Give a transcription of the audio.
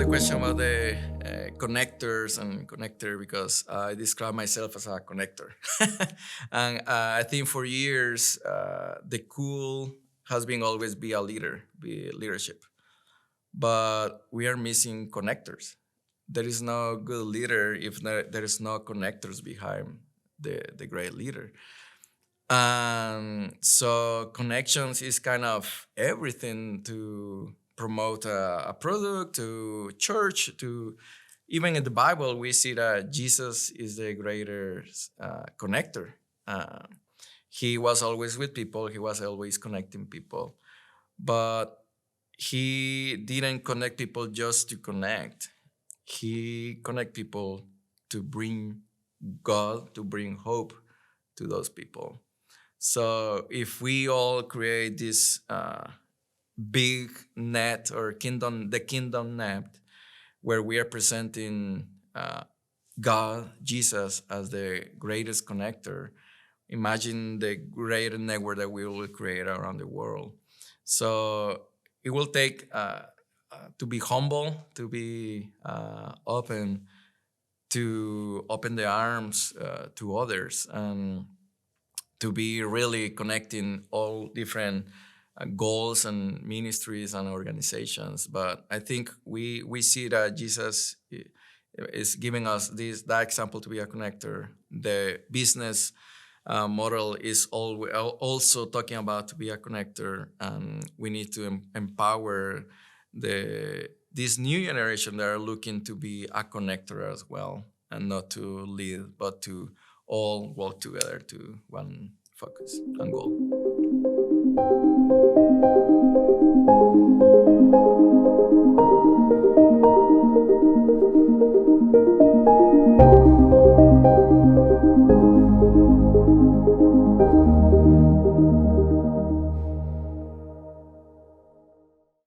the question about the connectors and connector because I describe myself as a connector. And I think for years, the cool has been always be a leader, be leadership. But we are missing connectors. There is no good leader if there is no connectors behind the great leader. And so connections is kind of everything to promote a product, to church, to even in the Bible, we see that Jesus is the greater connector. Uh, he was always with people. He was always connecting people. But he didn't connect people just to connect. He connect people to bring God, to bring hope to those people. So if we all create this big net or the kingdom net, where we are presenting God, Jesus, as the greatest connector, imagine the greater network that we will create around the world. So it will take to be humble, to be open, to open the arms to others, and to be really connecting all different goals and ministries and organizations. But I think we see that Jesus is giving us that example to be a connector. The business model is also talking about to be a connector, and we need to empower this new generation that are looking to be a connector as well, and not to lead, but to all work together to one focus and goal.